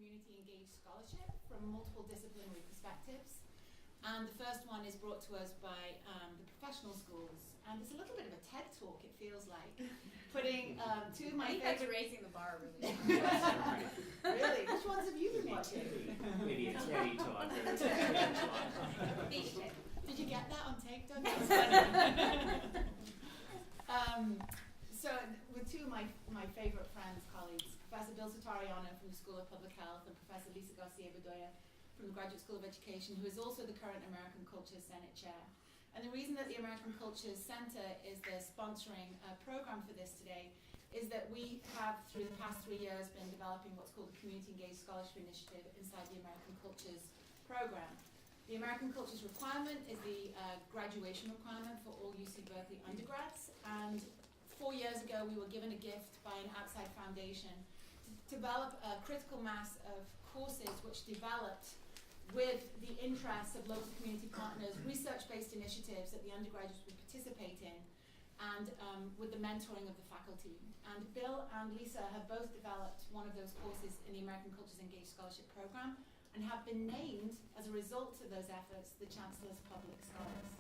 community engaged scholarship from multiple disciplinary perspectives. And the first one is brought to us by the professional schools. And it's a little bit of a TED talk, it feels like. Putting two of my favorite... raising the bar really. Really? Which ones have you been watching? Maybe a TED talk. Did you get that on tape, Doug? That was funny. So with two of my favorite friends, colleagues, Professor Bill Satariano from the School of Public Health and Professor Garcia Bedolla from the Graduate School of Education, who is also the current American Cultures Senate Chair. And the reason that the American Cultures Center is the sponsoring program for this today is that we have, through the past 3 years, been developing what's called the Community Engaged Scholarship Initiative inside the American Cultures program. The American Cultures requirement is the graduation requirement for all UC Berkeley undergrads, and 4 years ago we were given a gift by an outside foundation to develop a critical mass of courses which developed with the interests of local community partners, research-based initiatives that the undergraduates would participate in, and with the mentoring of the faculty. And Bill and Lisa have both developed one of those courses in the American Cultures Engaged Scholarship Program and have been named, as a result of those efforts, the Chancellor's Public Scholars.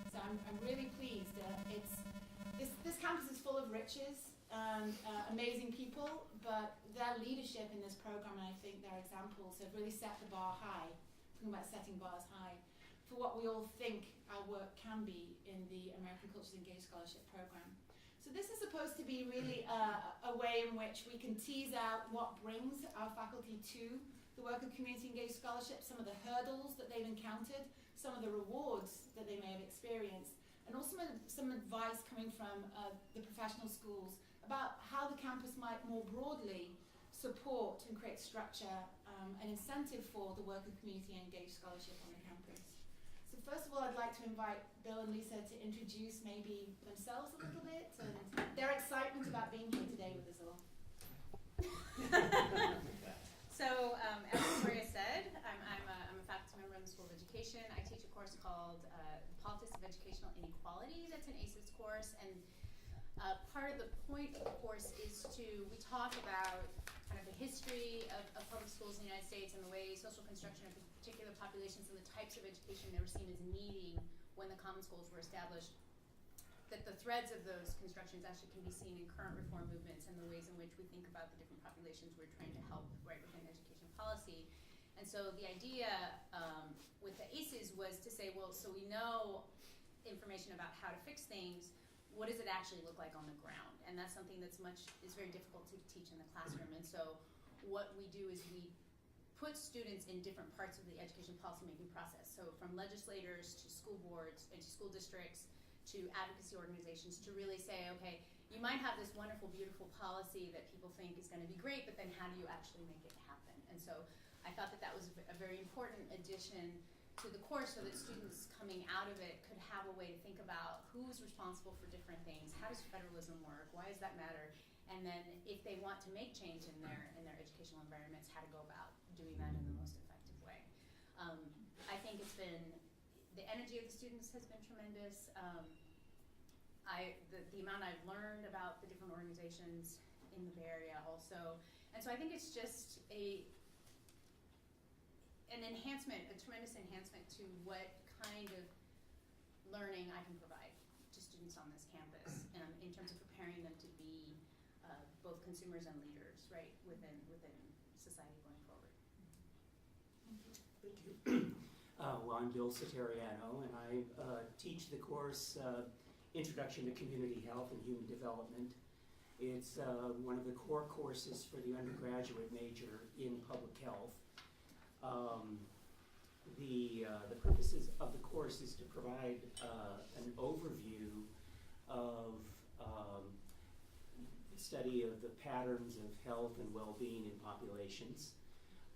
So I'm really pleased. This campus is full of riches and amazing people, but their leadership in this program, and I think their examples, have really set the bar high. Talking about setting bars high for what we all think our work can be in the American Cultures Engaged Scholarship Program. So this is supposed to be really a way in which we can tease out what brings our faculty to the work of Community Engaged Scholarship, some of the hurdles that they've encountered, some of the rewards that they may have experienced, and also some advice coming from the professional schools about how the campus might more broadly support and create structure and incentive for the work of Community Engaged Scholarship on the campus. So first of all, I'd like to invite Bill and Lisa to introduce maybe themselves a little bit and their excitement about being here today with us all. So, as Victoria said, I'm a faculty member in the School of Education. I teach a course called Politics of Educational Inequality. That's an ACES course, and part of the point of the course is we talk about kind of the history of public schools in the United States and the way social construction of particular populations and the types of education they were seen as needing when the common schools were established. That the threads of those constructions actually can be seen in current reform movements and the ways in which we think about the different populations we're trying to help right within education policy. And so the idea with the ACES was to say, well, so we know information about how to fix things, what does it actually look like on the ground? And that's something that's very difficult to teach in the classroom. And so what we do is we put students in different parts of the education policymaking process. So from legislators to school boards and to school districts to advocacy organizations to really say, okay, you might have this wonderful, beautiful policy that people think is going to be great, but then how do you actually make it happen? And so I thought that was a very important addition to the course so that students coming out of it could have a way to think about who's responsible for different things, how does federalism work, why does that matter, and then if they want to make change in their educational environments, how to go about doing that in the most effective way. I think it's been, the energy of the students has been tremendous. The amount I've learned about the different organizations in the Bay Area also, and so I think it's just an enhancement, a tremendous enhancement to what kind of learning I can provide to students on this campus in terms of preparing them to be both consumers and leaders, right, within society going forward. Thank you. Well, I'm Bill Satariano, and I teach the course Introduction to Community Health and Human Development. It's one of the core courses for the undergraduate major in public health. The purposes of the course is to provide an overview of the study of the patterns of health and well-being in populations.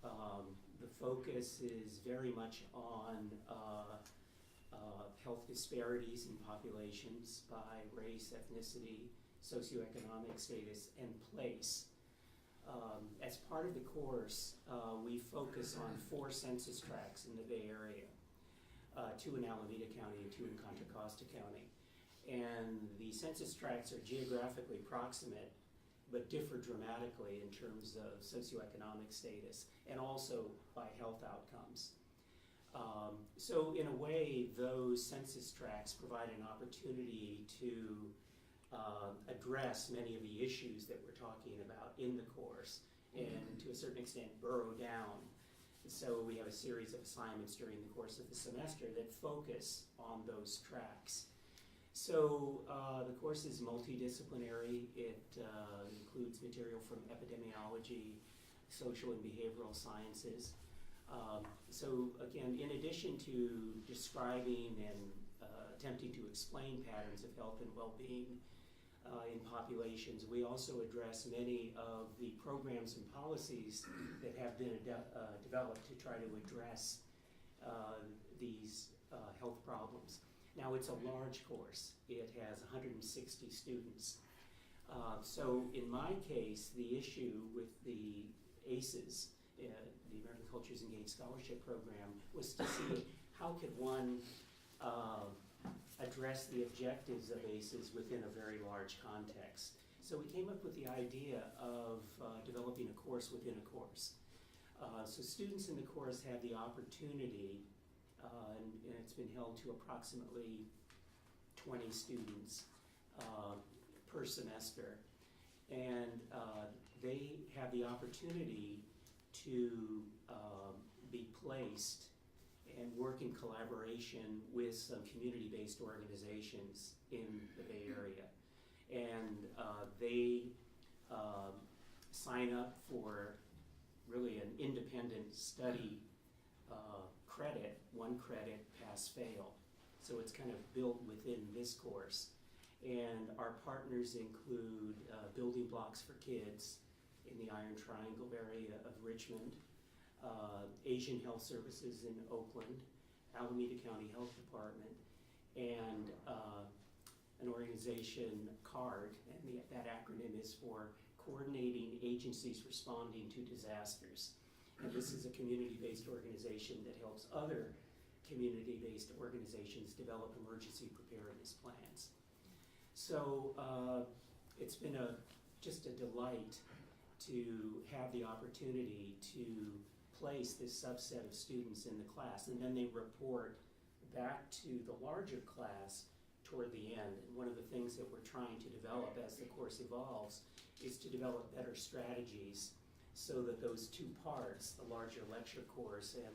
The focus is very much on health disparities in populations by race, ethnicity, socioeconomic status, and place. As part of the course, we focus on 4 census tracts in the Bay Area, 2 in Alameda County and 2 in Contra Costa County. And the census tracts are geographically proximate, but differ dramatically in terms of socioeconomic status and also by health outcomes. So in a way, those census tracts provide an opportunity to address many of the issues that we're talking about in the course, and to a certain extent burrow down. So we have a series of assignments during the course of the semester that focus on those tracks. So the course is multidisciplinary. It includes material from epidemiology, social and behavioral sciences. So again, in addition to describing and attempting to explain patterns of health and well-being in populations, we also address many of the programs and policies that have been developed to try to address these health problems. Now, it's a large course. It has 160 students. So in my case, the issue with the ACES, the American Cultures Engaged Scholarship Program, was to see how could one address the objectives of ACES within a very large context. So we came up with the idea of developing a course within a course. So students in the course have the opportunity, and it's been held to approximately 20 students per semester, and they have the opportunity to be placed and work in collaboration with some community-based organizations in the Bay Area. And they sign up for really an independent study credit, 1 credit, pass-fail. So it's kind of built within this course. And our partners include Building Blocks for Kids in the Iron Triangle area of Richmond, Asian Health Services in Oakland, Alameda County Health Department, and an organization, CARD, and that acronym is for Coordinating Agencies Responding to Disasters. And this is a community-based organization that helps other community-based organizations develop emergency preparedness plans. So it's been just a delight to have the opportunity to place this subset of students in the class, and then they report back to the larger class toward the end. And one of the things that we're trying to develop as the course evolves is to develop better strategies so that those two parts, the larger lecture course and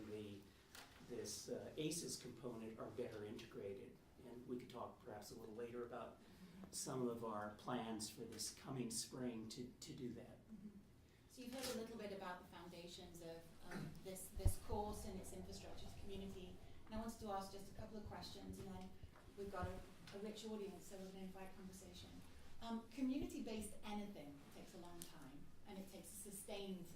this ACES component, are better integrated. And we could talk perhaps a little later about some of our plans for this coming spring to do that. So you've heard a little bit about the foundations of this course and its infrastructure to community. And I wanted to ask just a couple of questions, and then we've got a rich audience, so we're going to invite conversation. Community-based anything takes a long time, and it takes a sustained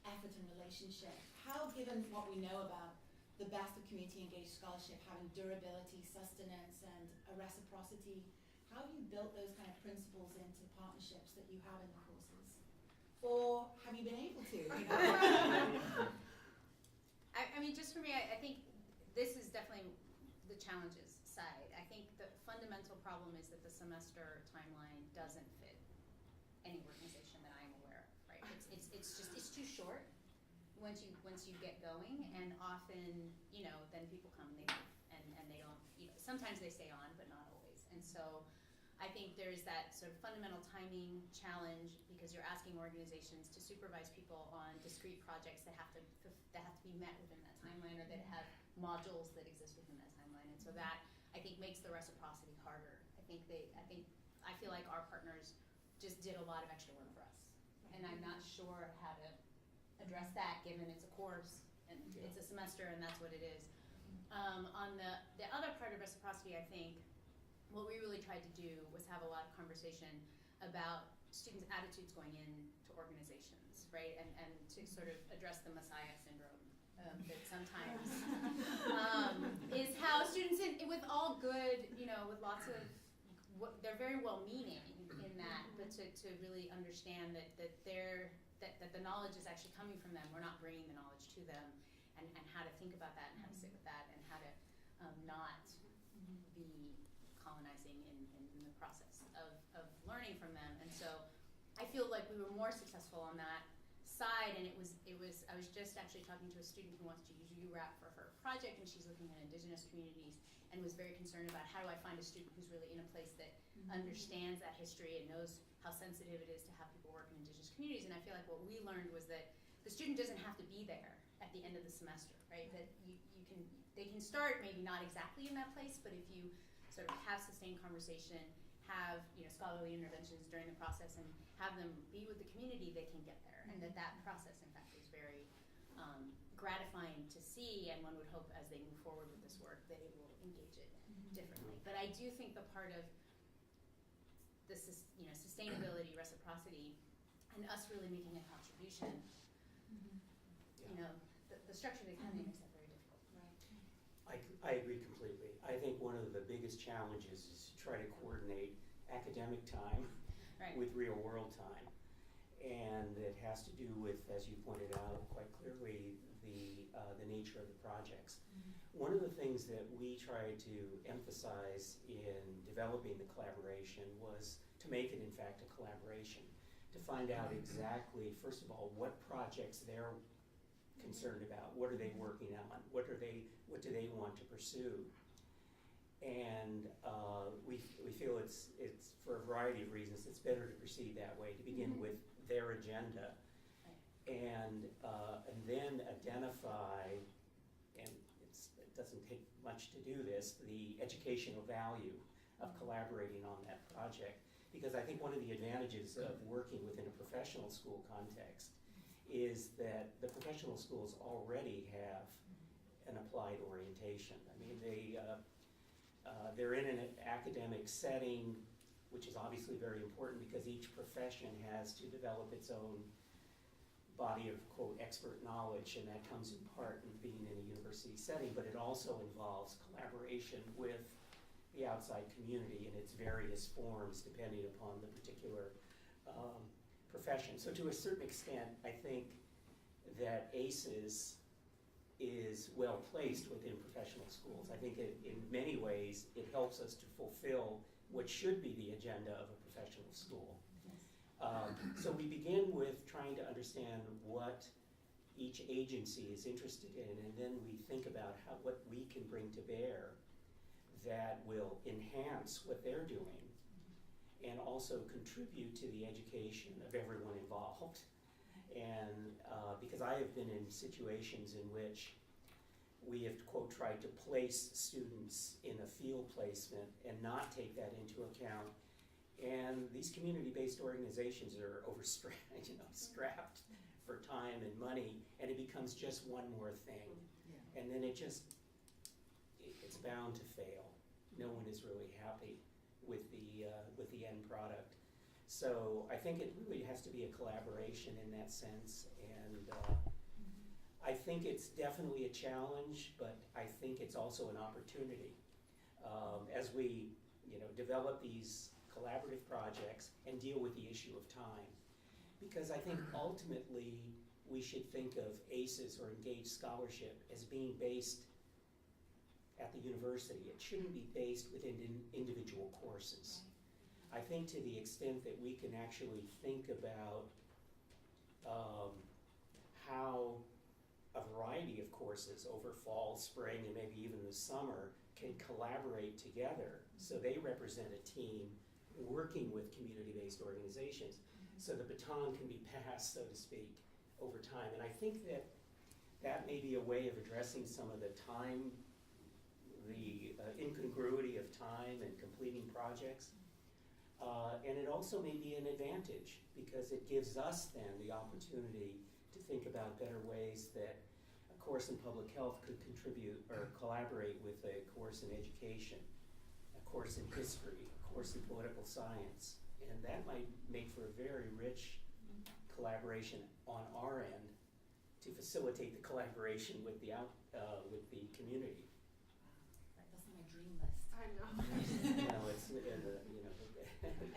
effort and relationship. How, given what we know about the best of community-engaged scholarship, having durability, sustenance, and a reciprocity, how have you built those kind of principles into partnerships that you have in the courses? Or have you been able to? You know? I mean, just for me, I think this is definitely the challenges side. I think the fundamental problem is that the semester timeline doesn't fit any organization that I'm aware of, right? It's too short once you get going, and often, you know, then people come and they leave, and they don't, you know, sometimes they stay on, but not always. And so I think there's that sort of fundamental timing challenge, because you're asking organizations to supervise people on discrete projects that have to be met within that timeline, or that have modules that exist within that timeline. And so that, I think, makes the reciprocity harder. I feel like our partners just did a lot of extra work for us, and I'm not sure how to address that, given it's a course and it's a semester and that's what it is. On the other part of reciprocity, I think what we really tried to do was have a lot of conversation about students' attitudes going into organizations, right? And to sort of address the Messiah syndrome that sometimes is how students, with all good, you know, with lots of, they're very well-meaning in that, but to really understand that the knowledge is actually coming from them. We're not bringing the knowledge to them, and how to think about that, and how to sit with that, and how to not be colonizing in the process of learning from them. And so I feel like we were more successful on that side, and it was I was just actually talking to a student who wants to use URAP for her project, and she's looking at indigenous communities and was very concerned about how do I find a student who's really in a place that understands that history and knows how sensitive it is to have people work in indigenous communities. And I feel like what we learned was that the student doesn't have to be there at the end of the semester, right? That they can start maybe not exactly in that place, but if you sort of have sustained conversation, have scholarly interventions during the process, and have them be with the community, they can get there. And that process, in fact, is very gratifying to see, and one would hope as they move forward with this work, they will engage it differently. But I do think the part of the sustainability, reciprocity, and us really making a contribution, the structure of the academy makes that very difficult. Right. I agree completely. I think one of the biggest challenges is to try to coordinate academic time with real world time. And it has to do with, as you pointed out quite clearly, the nature of the projects. One of the things that we tried to emphasize in developing the collaboration was to make it, in fact, a collaboration, to find out exactly, first of all, what projects they're concerned about, what are they working on, what do they want to pursue. And we feel it's for a variety of reasons, it's better to proceed that way, to begin with their agenda, and then identify, and it doesn't take much to do this, the educational value of collaborating on that project. Because I think one of the advantages of working within a professional school context is that the professional schools already have an applied orientation. I mean, they're in an academic setting, which is obviously very important because each profession has to develop its own body of, quote, expert knowledge, and that comes in part in being in a university setting, but it also involves collaboration with the outside community in its various forms depending upon the particular profession. So to a certain extent, I think that ACES is well placed within professional schools. I think in many ways it helps us to fulfill what should be the agenda of a professional school. So we begin with trying to understand what each agency is interested in, and then we think about what we can bring to bear that will enhance what they're doing and also contribute to the education of everyone involved. And because I have been in situations in which we have, quote, tried to place students in a field placement and not take that into account. And these community-based organizations are overstrapped, strapped for time and money, and it becomes just one more thing. And then it's bound to fail. No one is really happy with the end product. So I think it really has to be a collaboration in that sense, and I think it's definitely a challenge, but I think it's also an opportunity as we develop these collaborative projects and deal with the issue of time. Because I think ultimately we should think of ACES or engaged scholarship as being based at the university. It shouldn't be based within individual courses. I think to the extent that we can actually think about how a variety of courses over fall, spring, and maybe even the summer can collaborate together so they represent a team working with community-based organizations so the baton can be passed, so to speak, over time. And I think that may be a way of addressing some of the time, the incongruity of time and completing projects. And it also may be an advantage because it gives us then the opportunity to think about better ways that a course in public health could contribute or collaborate with a course in education, a course in history, a course in political science. And that might make for a very rich collaboration on our end to facilitate the collaboration with the community. That's my dream list. I know. It's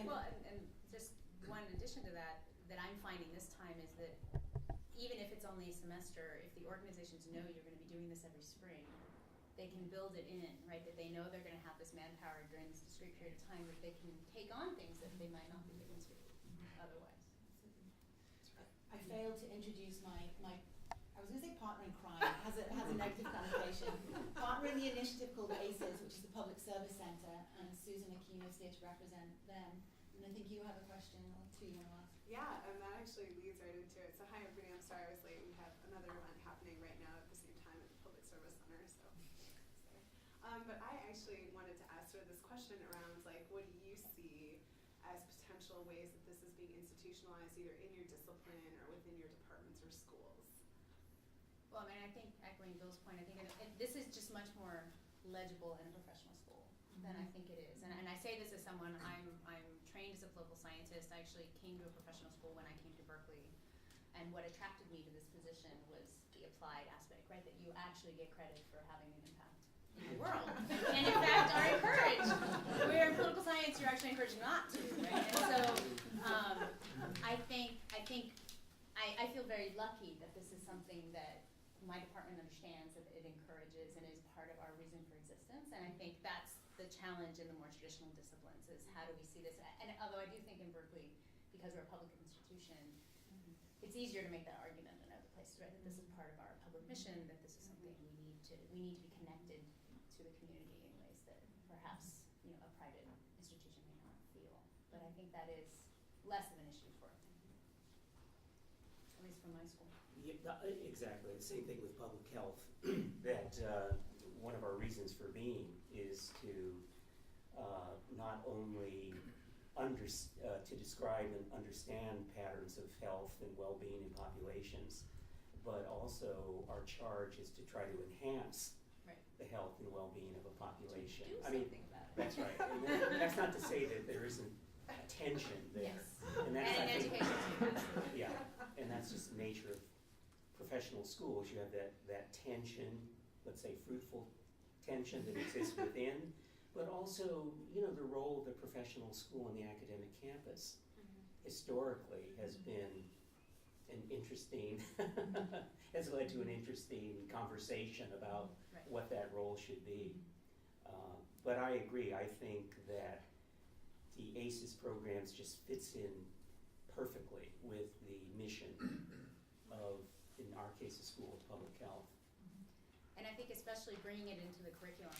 Well, and just one addition to that I'm finding this time is that even if it's only a semester, if the organizations know you're going to be doing this every spring, they can build it in, right? That they know they're going to have this manpower during this discrete period of time that they can take on things that they might not be able to otherwise. thrilled to introduce my I was going to say partner in crime. It has a negative connotation. Partner in the initiative called ACES, which is the Public Service Centre, and Susan Aquino's here to represent them. And I think you have a question or two you want to ask. Yeah, and that actually leads right into it. So hi everybody, I'm sorry I was late. We have another event happening right now at the same time at the Public Service Center. But I actually wanted to ask sort of this question around like, what do you see as potential ways that this is being institutionalized either in your discipline or within your departments or schools? Well, I mean, I think echoing Bill's point, I think this is just much more legible in a professional school than I think it is. And I say this as someone, I'm trained as a political scientist. I actually came to a professional school when I came to Berkeley. And what attracted me to this position was the applied aspect, right? That you actually get credit for having an impact in the world. And in fact are encouraged. Where in political science you're actually encouraged not to, right? And so I feel very lucky that this is something that my department understands, that it encourages and is part of our reason for existence. And I think that's the challenge in the more traditional disciplines, is how do we see this? And although I do think in Berkeley, because we're a public institution, it's easier to make that argument than other places, right? That this is part of our public mission, that this is something we need to be connected to the community in ways that perhaps, a private institution may not feel. But I think that is less of an issue for, at least from my school. Yeah, exactly. The same thing with public health. That one of our reasons for being is to not only to describe and understand patterns of health and well-being in populations, but also our charge is to try to enhance the health and well-being of a population. Do something about it. That's right. And that's not to say that there isn't tension there. Yes. And that's, And I think, education too, absolutely. yeah, and that's just the nature of professional schools. You have that tension, let's say fruitful tension that exists within, but also, the role of the professional school in the academic campus historically has been an interesting, has led to an interesting conversation about what that role should be. But I agree, I think that the ACES programs just fits in perfectly with the mission of, in our case, the School of Public Health. And I think especially bringing it into the curriculum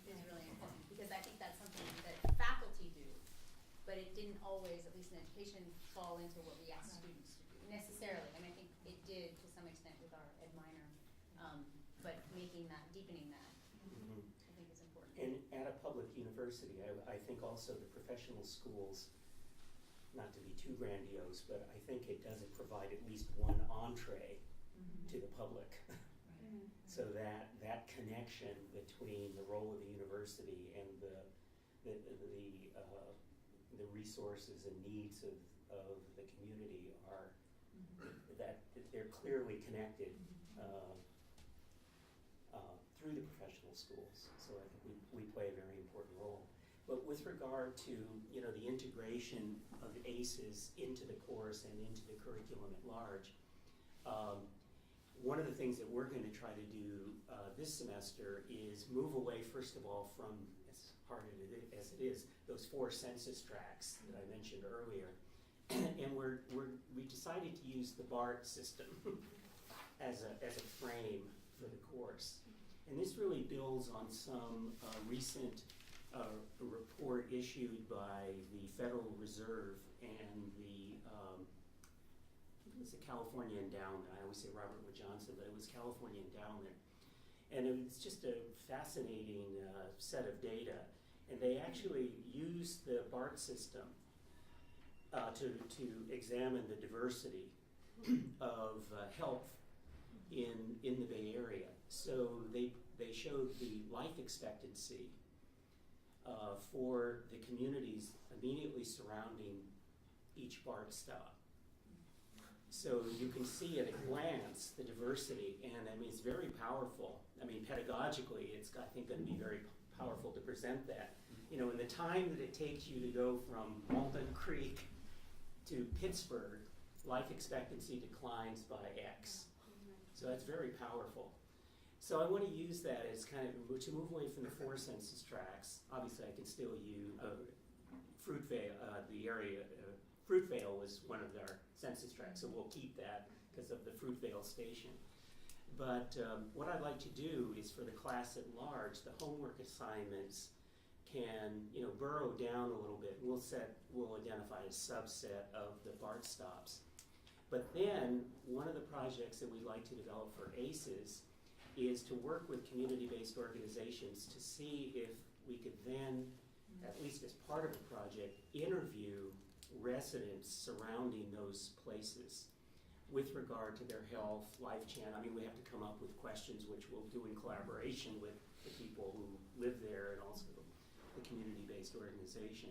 is really important, because I think that's something that faculty do, but it didn't always, at least in education, fall into what we ask students to do necessarily. I mean, I think it did to some extent with our Ed Minor, but deepening that, I think is important. And at a public university, I think also the professional schools, not to be too grandiose, but I think it doesn't provide at least one entree to the public. So that connection between the role of the university and the resources and needs of the community are that they're clearly connected through the professional schools. So I think we play a very important role. But with regard to the integration of ACES into the course and into the curriculum at large, one of the things that we're going to try to do this semester is move away, first of all, from, as hard as it is, those 4 census tracts that I mentioned earlier. And we decided to use the BART system as a frame for the course. And this really builds on some recent report issued by the Federal Reserve and it was the California Endowment. I always say Robert Wood Johnson, but it was California Endowment. And it was just a fascinating set of data. And they actually used the BART system to examine the diversity of health in the Bay Area. So they showed the life expectancy for the communities immediately surrounding each BART stop. So you can see at a glance the diversity, and I mean it's very powerful. I mean pedagogically, it's I think going to be very powerful to present that. In the time that it takes you to go from Walnut Creek to Pittsburgh, life expectancy declines by X. So that's very powerful. So I want to use that as kind of to move away from the 4 census tracts. Obviously, I can still use Fruitvale. The area Fruitvale was one of our census tracts, so we'll keep that because of the Fruitvale station. But what I'd like to do is for the class at large, the homework assignments can, burrow down a little bit. We'll identify a subset of the BART stops. But then one of the projects that we'd like to develop for ACES is to work with community-based organizations to see if we could then, at least as part of the project, interview residents surrounding those places with regard to their health, life chance. I mean, we have to come up with questions which we'll do in collaboration with the people who live there and also the community-based organization.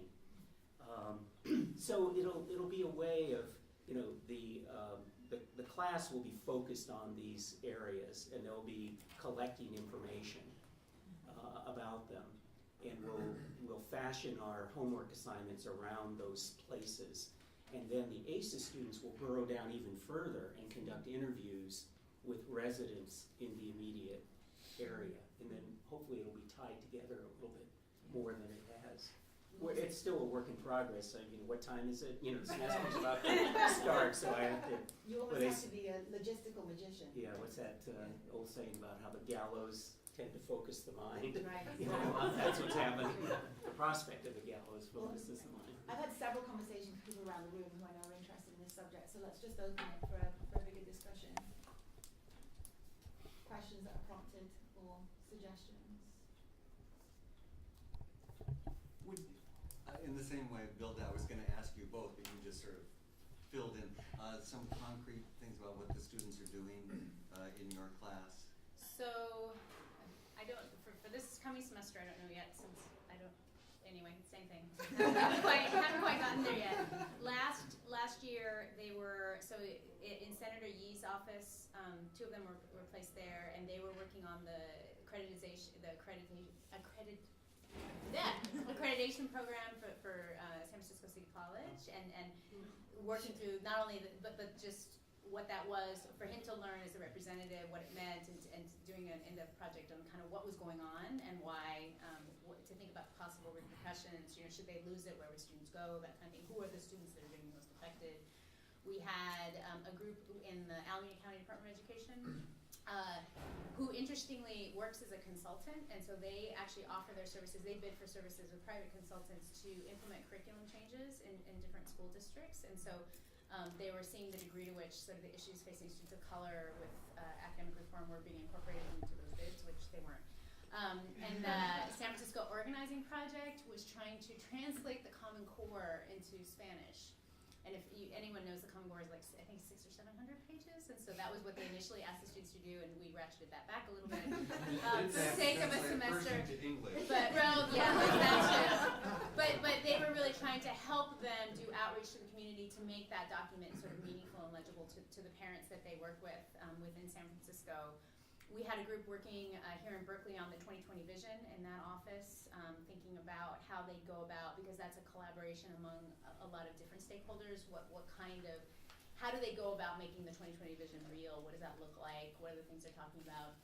So it'll be a way of, the class will be focused on these areas, and they'll be collecting information about them, and we'll fashion our homework assignments around those places. And then the ACES students will burrow down even further and conduct interviews with residents in the immediate area. And then hopefully it'll be tied together a little bit more than it has. It's still a work in progress. So, what time is it? The semester's about to start, so I have to. You almost have to be a logistical magician. Yeah, what's that old saying about how the gallows tend to focus the mind? Right. That's what's happening. The prospect of the gallows focuses the mind. I've had several conversations with people around the room who I know are interested in this subject, so let's just open it for a bigger discussion. Questions that are prompted or suggestions? Would, in the same way, Bill, I was going to ask you both, but you just sort of filled in some concrete things about what the students are doing in your class. So, I don't, for this coming semester, I don't know yet, since I don't, anyway, same thing. haven't quite gotten there yet. Last year, they were, so in Senator Yee's office, two of them were placed there, and they were working on the accreditation program for San Francisco City College, and working through not only but just what that was for him to learn as a representative, what it meant, and doing an in-depth project on kind of what was going on and why, to think about possible repercussions. Should they lose it? Where would students go? That kind of thing. Who are the students that are being most affected? We had a group in the Alameda County Department of Education who interestingly works as a consultant, and so they actually offer their services. They bid for services with private consultants to implement curriculum changes in different school districts, and so they were seeing the degree to which sort of the issues facing students of color with academic reform were being incorporated into those bids, which they weren't. And the San Francisco Organizing Project was trying to translate the Common Core into Spanish. And if anyone knows, the Common Core is like, I think, 600 or 700 pages, and so that was what they initially asked the students to do, and we ratcheted that back a little bit for the sake of a semester. To English. But that's true. But they were really trying to help them do outreach to the community to make that document sort of meaningful and legible to the parents that they work with within San Francisco. We had a group working here in Berkeley on the 2020 vision in that office, thinking about how they go about, because that's a collaboration among a lot of different stakeholders. How do they go about making the 2020 vision real? What does that look like? What are the things they're talking about?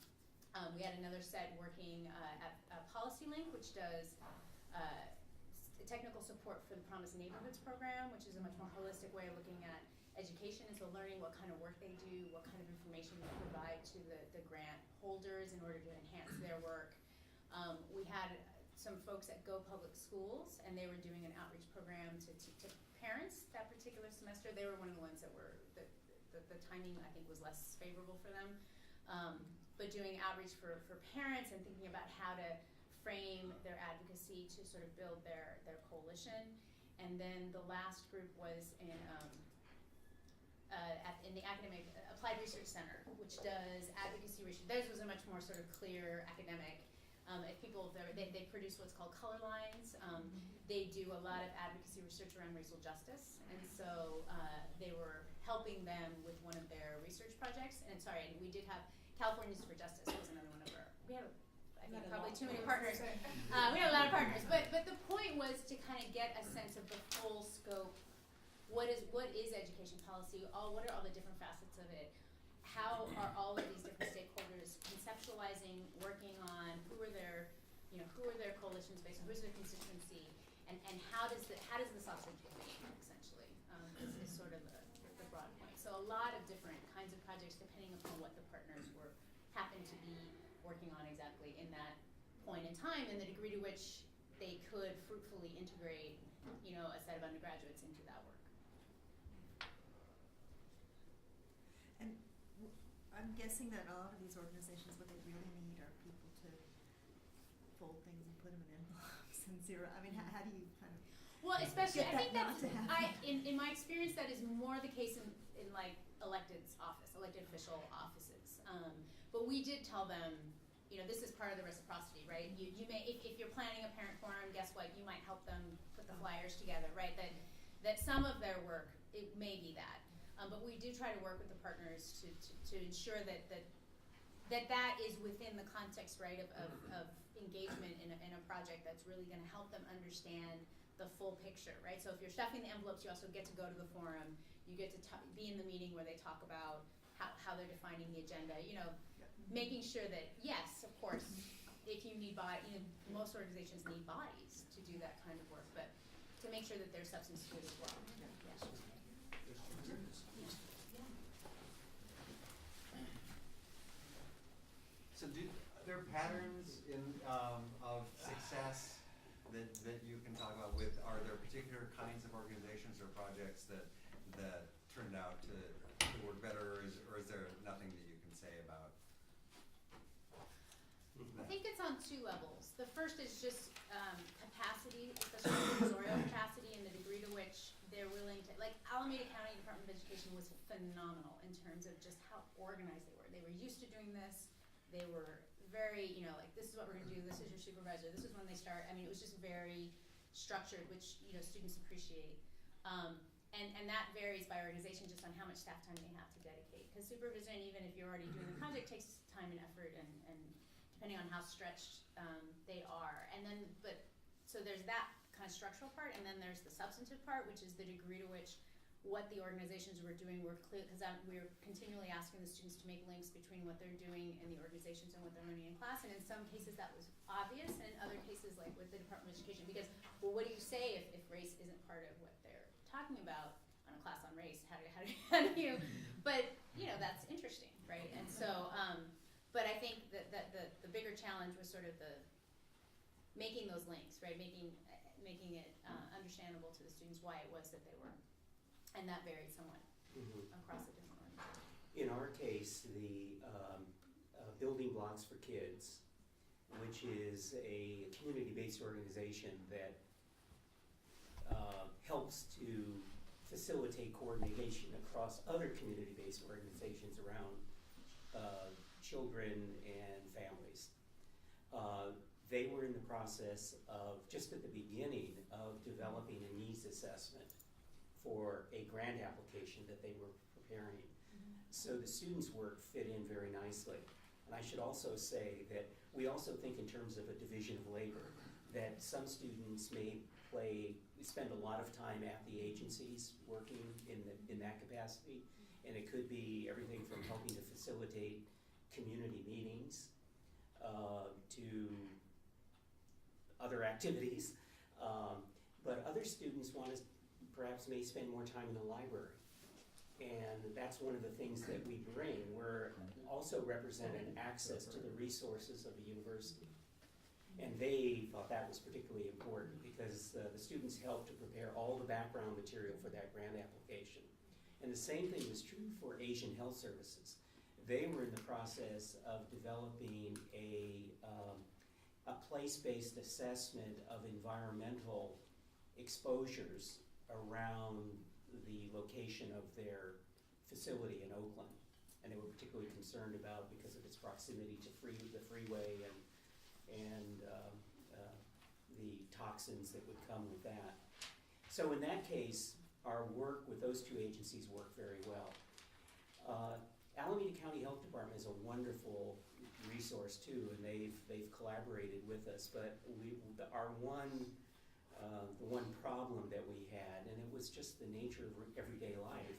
We had another set working at Policy Link, which does technical support for the Promised Neighborhoods program, which is a much more holistic way of looking at education, and so learning what kind of work they do, what kind of information they provide to the grant holders in order to enhance their work. We had some folks at Go Public Schools, and they were doing an outreach program to parents that particular semester. They were one of the ones that were, the timing I think was less favorable for them. But doing outreach for parents and thinking about how to frame their advocacy to sort of build their coalition. And then the last group was in the Academic Applied Research Center, which does advocacy research. Theirs was a much more sort of clear academic. If people, they produce what's called color lines. They do a lot of advocacy research around racial justice, and so they were helping them with one of their research projects. And we did have Californians for Justice was another one of our. We have, I think, probably too many partners. We have a lot of partners, but the point was to kind of get a sense of the full scope. What is education policy? What are all the different facets of it? How are all of these different stakeholders conceptualizing, working on who are their coalitions based on, who's their constituency, and how does the sausage get made, essentially, is sort of the broad point. So a lot of different kinds of projects depending upon what the partners happen to be working on exactly in that point in time, and the degree to which they could fruitfully integrate, a set of undergraduates into that work. And I'm guessing that a lot of these organizations, what they really need are people to fold things and put them in envelopes and zero. I mean, how do you kind of Well, especially, get I think that that's, not to happen? in my experience, that is more the case in like elected official offices. But we did tell them, this is part of the reciprocity, right? You may, if you're planning a parent forum, guess what? You might help them put the flyers together, right? That some of their work, it may be that. But we do try to work with the partners to ensure that is within the context, right, of engagement in a project that's really going to help them understand the full picture, right? So if you're stuffing the envelopes, you also get to go to the forum. You get to be in the meeting where they talk about how they're defining the agenda. Making sure that, yes, of course, if you need most organizations need bodies to do that kind of work, but to make sure that there's substance to it as well. Yeah. So are there patterns of success that you can talk about are there particular kinds of organizations or projects that turned out to work better, or is there nothing that you can say about I think it's on two levels. The first is just capacity, especially professorial capacity, and the degree to which they're willing to, like Alameda County Department of Education was phenomenal in terms of just how organized they were. They were used to doing this. They were very, like, this is what we're going to do. This is your supervisor. This is when they start. I mean, it was just very structured, which, students appreciate. And that varies by organization just on how much staff time they have to dedicate. Because supervision, even if you're already doing the project, takes time and effort and depending on how stretched they are. And then, so there's that kind of structural part, and then there's the substantive part, which is the degree to which what the organizations were doing were clear, because we're continually asking the students to make links between what they're doing in the organizations and what they're learning in class. And in some cases that was obvious, and in other cases, like with the Department of Education, because, well, what do you say if race isn't part of what they're talking about on a class on race? How do you? But that's interesting, right? And so, but I think that the bigger challenge was sort of the making those links, right? Making it understandable to the students why it was that they were. And that varied somewhat across the different organizations. In our case, the Building Blocks for Kids, which is a community-based organization that helps to facilitate coordination across other community-based organizations around children and families. They were in the process of, just at the beginning, of developing a needs assessment for a grant application that they were preparing. So the students' work fit in very nicely. And I should also say that we also think in terms of a division of labor, that some students may spend a lot of time at the agencies working in that capacity. And it could be everything from helping to facilitate community meetings to other activities. But other students perhaps may spend more time in the library. And that's one of the things that we bring. We're also representing access to the resources of the university. And they thought that was particularly important because the students helped to prepare all the background material for that grant application. And the same thing was true for Asian Health Services. They were in the process of developing a place-based assessment of environmental exposures around the location of their facility in Oakland. And they were particularly concerned about because of its proximity to the freeway and the toxins that would come with that. So in that case, our work with those two agencies worked very well. Alameda County Health Department is a wonderful resource too, and they've collaborated with us. But the one problem that we had, and it was just the nature of everyday life,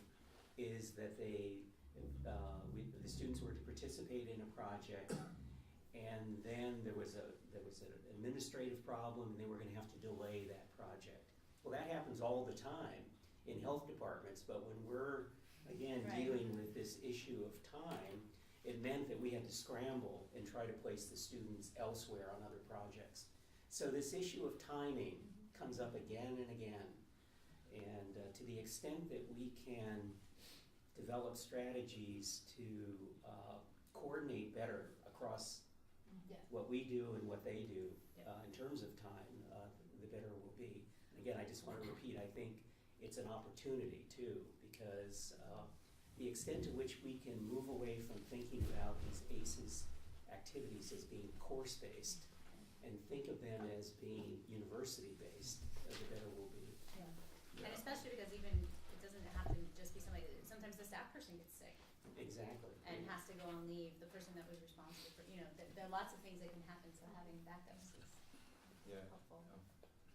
is that the students were to participate in a project, and then there was an administrative problem, and they were going to have to delay that project. Well, that happens all the time in health departments, but when we're again, Right. dealing with this issue of time, it meant that we had to scramble and try to place the students elsewhere on other projects. So this issue of timing comes up again and again. And to the extent that we can develop strategies to coordinate better across Yeah. what we do and what they do Yep. in terms of time, the better it will be. And again, I just want to repeat, I think it's an opportunity too, because the extent to which we can move away from thinking about these ACES activities as being course-based and think of them as being university-based, the better we'll be. And especially because even, it doesn't have to just be somebody, sometimes the staff person gets sick Exactly. and has to go on leave, the person that was responsible for, there are lots of things that can happen, so having backups is Yeah. helpful. Oh.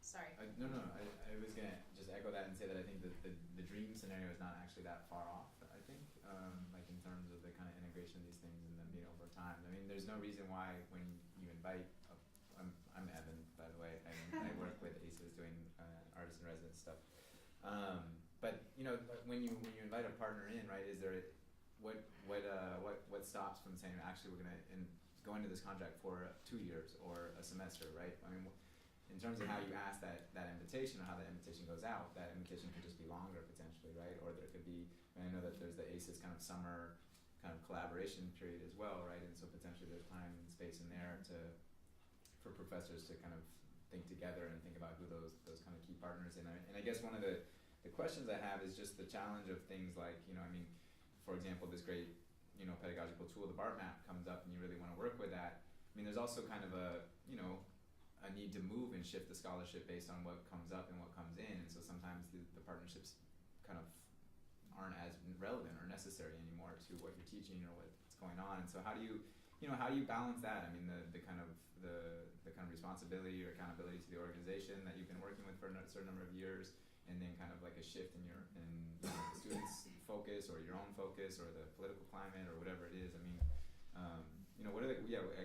Sorry. No, I was gonna just echo that and say that I think that the dream scenario is not actually that far off, I think, like in terms of the kind of integration of these things and then, over time. I mean, there's no reason why when you invite, I'm Evan, by the way, and I work with ACES doing artist in residence stuff. But, when you invite a partner in, right, is there, what stops from saying, actually, we're gonna go into this contract for 2 years or a semester, right? I mean, in terms of how you ask that invitation or how that invitation goes out, that invitation could just be longer potentially, right? Or there could be, I know that there's the ACES kind of summer kind of collaboration period as well, right? And so potentially there's time and space in there for professors to kind of think together and think about who those kind of key partners in. And I guess one of the questions I have is just the challenge of things like, for example, this great, pedagogical tool, the BART map, comes up and you really want to work with that. I mean, there's also kind of a need to move and shift the scholarship based on what comes up and what comes in. And so sometimes the partnerships kind of aren't as relevant or necessary anymore to what you're teaching or what's going on. And so how do you balance that? I mean, the kind of responsibility or accountability to the organization that you've been working with for a certain number of years, and then kind of like a shift in the students' focus or your own focus or the political climate or whatever it is. I mean, what are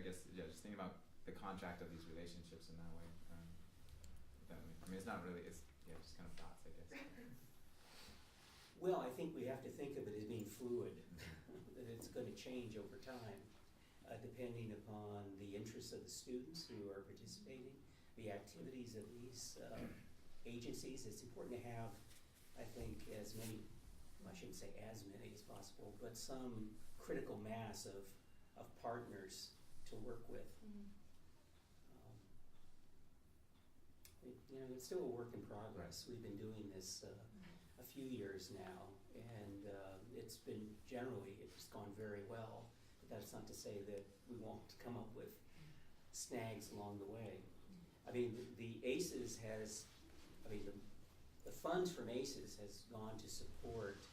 just thinking about the contract of these relationships in that way. I mean, it's not really, it's just kind of thoughts, I guess. Well, I think we have to think of it as being fluid, that it's going to change over time, depending upon the interests of the students who are participating, the activities of these agencies. It's important to have, I think, as many, I shouldn't say as many as possible, but some critical mass of partners to work with. It's still a work in progress. We've been doing this a few years now, and it's gone very well. But that's not to say that we won't come up with snags along the way. I mean, the ACES the funds from ACES has gone to support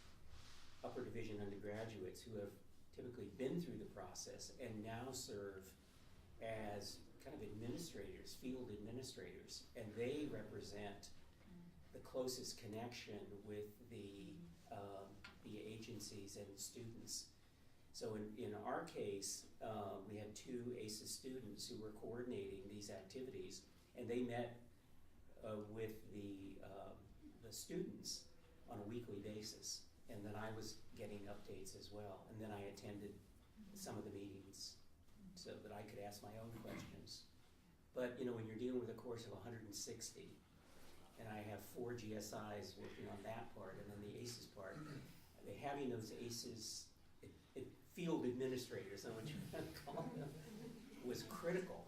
upper division undergraduates who have typically been through the process and now serve as kind of administrators, field administrators, and they represent the closest connection with the agencies and students. So in our case, we had 2 ACES students who were coordinating these activities, and they met with the students on a weekly basis, and then I was getting updates as well, and then I attended some of the meetings so that I could ask my own questions. But when you're dealing with a course of 160, and I have 4 GSIs working on that part, and then the ACES part, having those ACES field administrators, I don't know what you want to call them, was critical.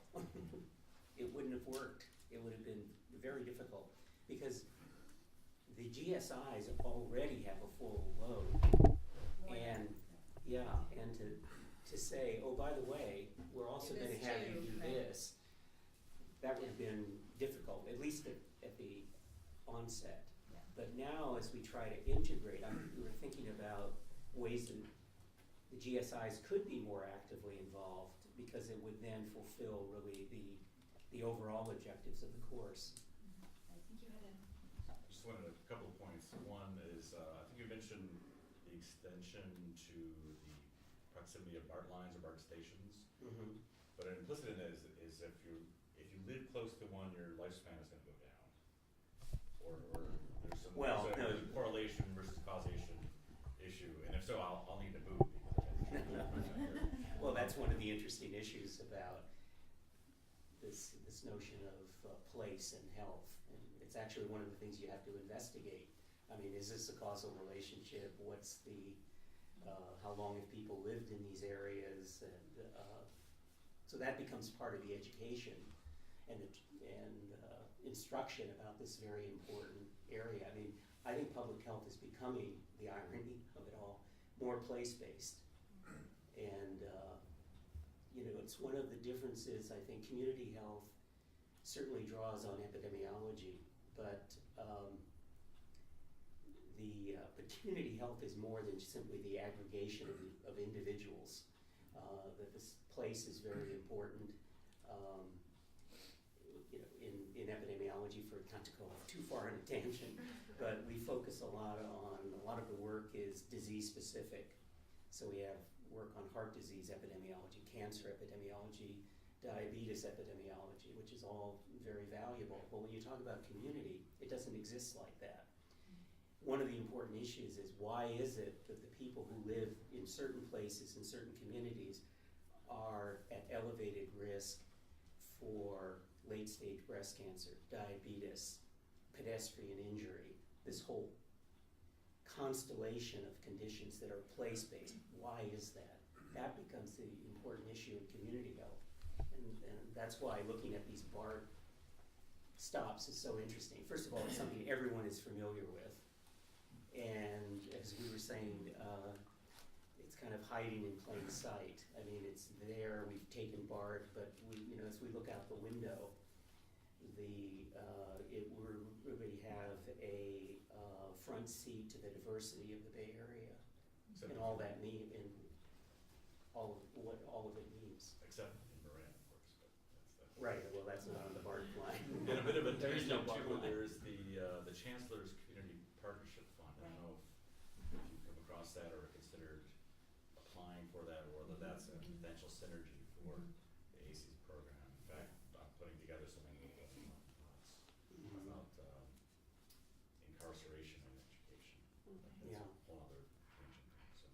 It wouldn't have worked. It would have been very difficult because the GSIs already have a full load, and to say, oh, by the way, we're also going to have you do this, that would have been difficult, at least at the onset. Yeah. But now, as we try to integrate, we were thinking about ways that the GSIs could be more actively involved, because it would then fulfill really the overall objectives of the course. I think you had I just wanted a couple of points. One is, I think you mentioned the extension to the proximity of BART lines or BART stations. Mm-hmm. But implicit in it is if you live close to one, your lifespan is going to go down. Or there's a correlation versus causation issue issue, and if so, I'll need to move because Well, that's one of the interesting issues about this notion of place and health. And it's actually one of the things you have to investigate. I mean, is this a causal relationship? What's the, how long have people lived in these areas? And so that becomes part of the education and instruction about this very important area. I mean, I think public health is becoming, the irony of it all, more place-based. And, it's one of the differences. I think community health certainly draws on epidemiology, but community health is more than simply the aggregation of individuals. That this place is very important. In epidemiology, for not to go off too far on a tangent, but we focus a lot of the work is disease specific. So we have work on heart disease epidemiology, cancer epidemiology, diabetes epidemiology, which is all very valuable. But when you talk about community, it doesn't exist like that. One of the important issues is, why is it that the people who live in certain places, in certain communities, are at elevated risk for late-stage breast cancer, diabetes, pedestrian injury, this whole constellation of conditions that are place-based? Why is that? That becomes the important issue in community health. And that's why looking at these BART stops is so interesting. First of all, it's something everyone is familiar with. And as we were saying, it's kind of hiding in plain sight. I mean, it's there, we've taken BART, but as we look out the window, we really have a front seat to the diversity of the Bay Area, and all that and all of it means. except in Moran, of course. But that's Right. Well, that's not on the BART line. And a bit of a There is no tangent BART too, line. there's the Chancellor's Community Partnership Fund. I don't know if you've come across that or considered applying for that, or whether that's a potential synergy for the ACES program. In fact, I'm putting together some thoughts about incarceration and education. That's Yeah. a whole other tangent thing, so.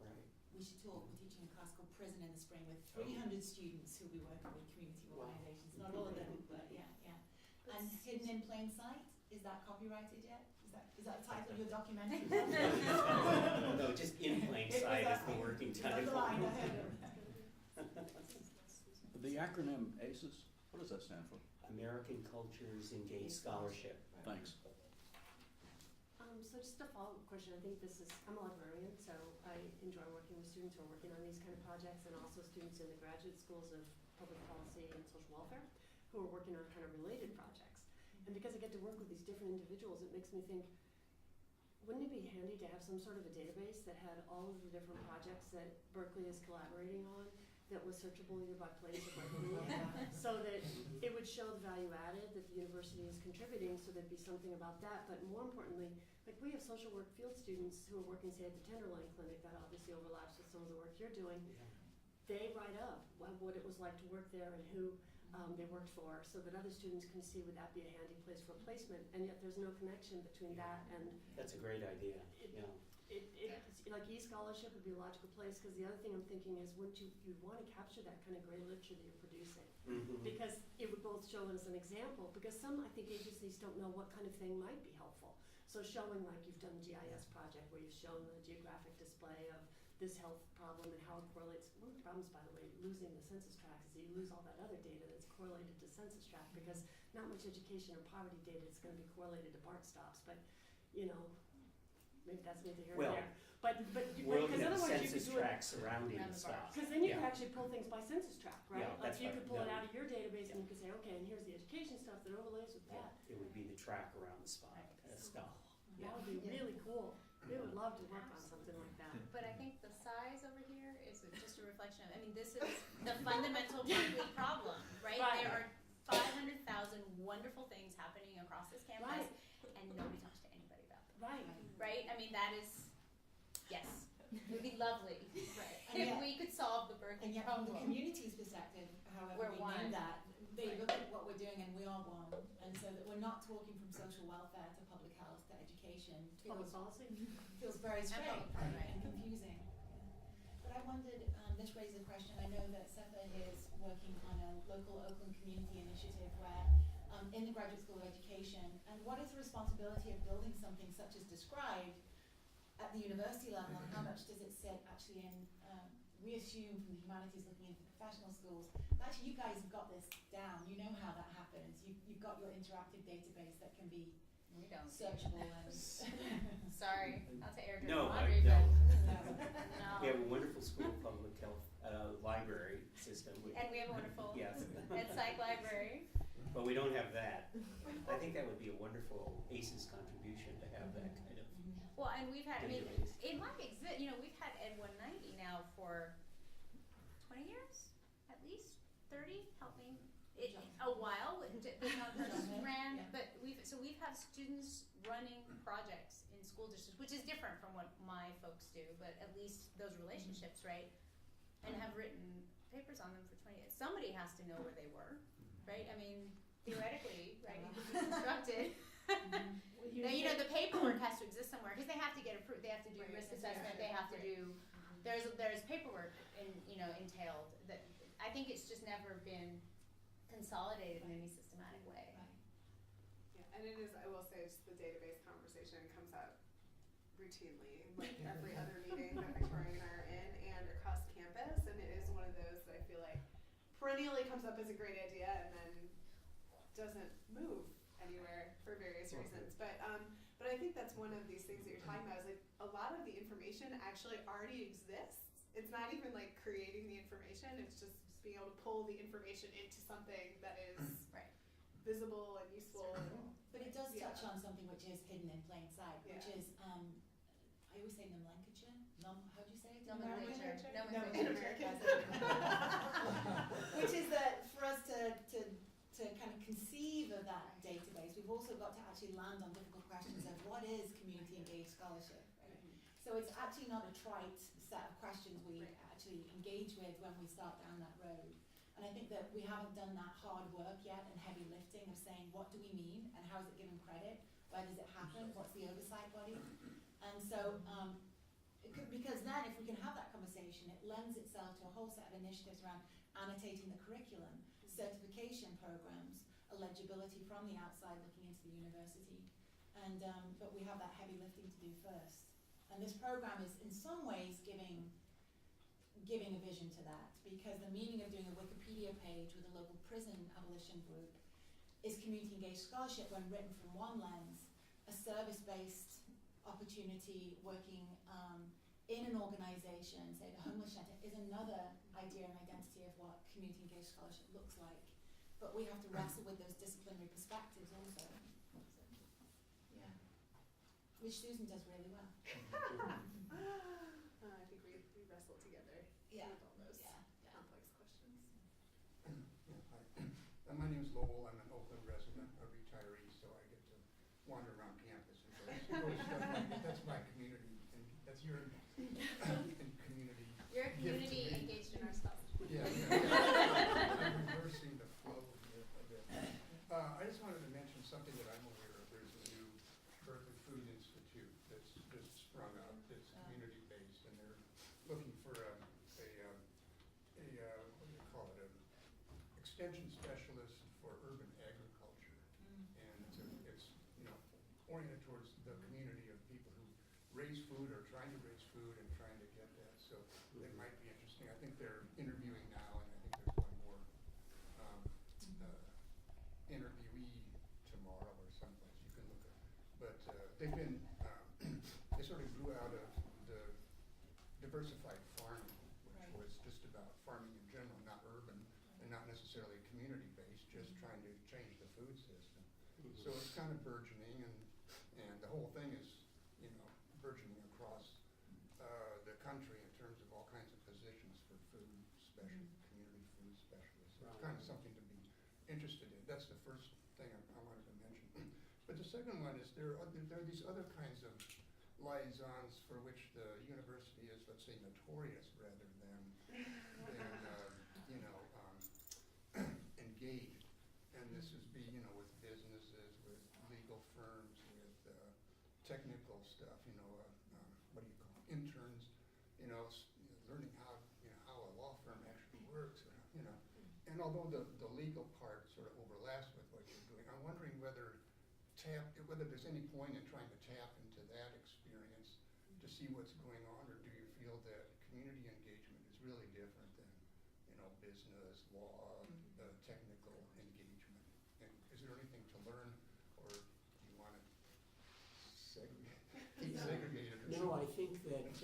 Right. We should talk. We're teaching a class called Prison in the Spring with 300 students who'll be working with community organisations. Not all of them, but yeah. And Hidden in Plain Sight, is that copyrighted yet? Is that the title of your documentary? No, just in plain sight is the working title. The acronym ACES, what does that stand for? American Cultures Engaged Scholarship. Thanks. So just a follow-up question. I think I'm a librarian, so I enjoy working with students who are working on these kind of projects, and also students in the graduate schools of public policy and social welfare who are working on kind of related projects. And because I get to work with these different individuals, it makes me think, wouldn't it be handy to have some sort of a database that had all of the different projects that Berkeley is collaborating on, that was searchable either by place or by name, so that it would show the value added that the university is contributing, so there'd be something about that. But more importantly, like, we have social work field students who are working, say, at the Tenderloin Clinic, that obviously overlaps with some of the work you're doing. They write up what it was like to work there and who they worked for, so that other students can see, would that be a handy place for placement? And yet there's no connection between that and... That's a great idea, Like e-scholarship would be a logical place, because the other thing I'm thinking is, wouldn't you want to capture that kind of great literature that you're producing? Mm-hmm. Because it would both show as an example, because some, I think, agencies don't know what kind of thing might be helpful. So showing, like, you've done a GIS project where you've shown the geographic display of this health problem and how it correlates. One of the problems, by the way, losing the census tract is that you lose all that other data that's correlated to census tract, because not much education or poverty data is going to be correlated to BART stops. But, maybe that's neither here nor there. But we're looking because at the otherwise you could census do it. tract surrounding the stop. Because then you could actually pull things by census tract, right? Yeah, Like that's you right. could pull it No. out of your database and you could say, okay, and here's the education stuff that overlays with that. It would be the track around the spot, stop. That would be really cool. We would love to work on something like that. But I think the size over here is just a reflection of, this is the fundamental Berkeley problem, right? Right. There are 500,000 wonderful things happening across this campus, Right. and nobody talks to anybody about them, Right. right? That is, yes, it would be lovely, right? And If yet- we could solve the Berkeley And yet, from the problem. community's perspective, however We're we one. name that, they look at what we're doing and we are one. And so that we're not talking from social welfare to public health to education to Public policy? feels very strange Right. and confusing. But I wondered, this raises a question. I know that SEPA is working on a local Oakland community initiative where, in the Graduate School of Education, and what is the responsibility of building something such as described at the university level, and how much does it sit actually in, we assume from the humanities looking into professional schools, but actually you guys have got this down, you know how that happens, you've got your interactive database that can be We don't. searchable and Sorry, not to air dirty No, laundry, no. but no. We have a wonderful school of public health library system. And we have a wonderful Yes. ed psych library. But we don't have that. I think that would be a wonderful ACES contribution to have that kind of Well, and we've had, I mean, database. it might exist, we've had Ed 190 now for 20 years, at least 30, help me. A while, but not just ran, Yeah. but we've had students running projects in school districts, which is different from what my folks do, but at least those relationships, right? And have written papers on them for 20 years. Somebody has to know where they were, right? I mean, theoretically, right, you could be constructed. Now, the paperwork has to exist somewhere, because they have to get approved, they have to do risk assessment, they have to do, there's paperwork entailed that, I think it's just never been consolidated in any systematic way. Yeah, and it is, I will say, just the database conversation comes up routinely, like every other meeting that Victoria and I are in and across campus, and it is one of those that I feel like perennially comes up as a great idea and then doesn't move anywhere for various reasons. But I think that's one of these things that you're talking about, is like a lot of the information actually already exists. It's not even like creating the information, it's just being able to pull the information into something that is Right. visible and useful. But it does Yeah. touch on something which is hidden in plain sight, which Yeah. is, I always say nomenclature. How do you say it? Nomenclature. Which is that for us to kind of conceive of that database, we've also got to actually land on difficult questions of what is community engaged scholarship, right? So it's actually not a trite set of questions we actually engage with when we start down that road. And I think that we haven't done that hard work yet and heavy lifting of saying, what do we mean and how is it given credit? Where does it happen? What's the oversight body? And so, because then if we can have that conversation, it lends itself to a whole set of initiatives around annotating the curriculum, certification programs, eligibility from the outside looking into the university. And, but we have that heavy lifting to do first. And this program is in some ways giving a vision to that, because the meaning of doing a Wikipedia page with a local prison abolition group is community engaged scholarship when written from one lens, a service-based opportunity working in an organization, say the homeless shelter, is another idea and identity of what community engaged scholarship looks like. But we have to wrestle with those disciplinary perspectives also. So, yeah. Which Susan does really well. I think we wrestle together Yeah. with all those Yeah. complex questions. Yeah, my name is Lowell. I'm an Oakland resident, a retiree, so I get to wander around campus and go to stuff like that. That's my community, and that's your community. You're a gift to community me. engaged in our stuff. Yeah. I'm reversing the flow here a bit. I just wanted to mention something that I'm aware of. There's a new Berkeley Food Institute that's sprung up. It's community-based, and they're looking for what do you call it, extension specialist for urban agriculture. And it's oriented towards the community of people who raise food or trying to raise food and trying to get that. So it might be interesting. I think they're interviewing now, and I think there's one more interviewee tomorrow or someplace. You can look at. But they've been they sort of grew out of the diversified farming, which was just about farming in general, not urban and not necessarily community-based, just trying to change the food system. So it's kind of burgeoning, and the whole thing is, burgeoning across the country in terms of all kinds of positions for food community food specialists. So it's kind of something to be interested in. That's the first thing I wanted to mention. But the second one is there are these other kinds of liaisons for which the university is, let's say, notorious rather than engaged. And this is with businesses, with legal firms, with technical stuff, learning how, how a law firm actually works, And although the legal part sort of overlaps with what you're doing, I'm wondering whether there's any point in trying to tap into that experience to see what's going on, or do you feel that community engagement is really different than, business, law, technical engagement? And is there anything to learn, or do you want to keep segregated? No, I think that it's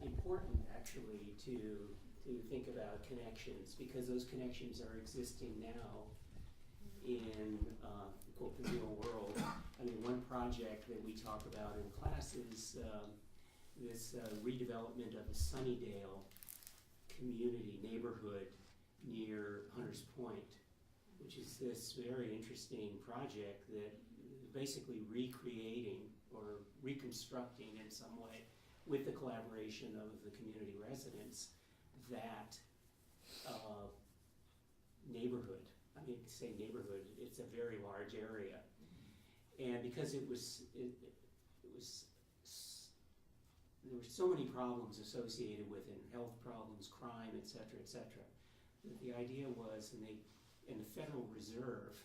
important actually to think about connections, because those connections are existing now in quote the real world. I mean, one project that we talk about in class is this redevelopment of the Sunnydale community neighborhood near Hunters Point, which is this very interesting project that is basically recreating or reconstructing in some way, with the collaboration of the community residents, that neighborhood. I mean, to say neighborhood, it's a very large area, and because there were so many problems associated with it, health problems, crime, et cetera, that the idea was, and the Federal Reserve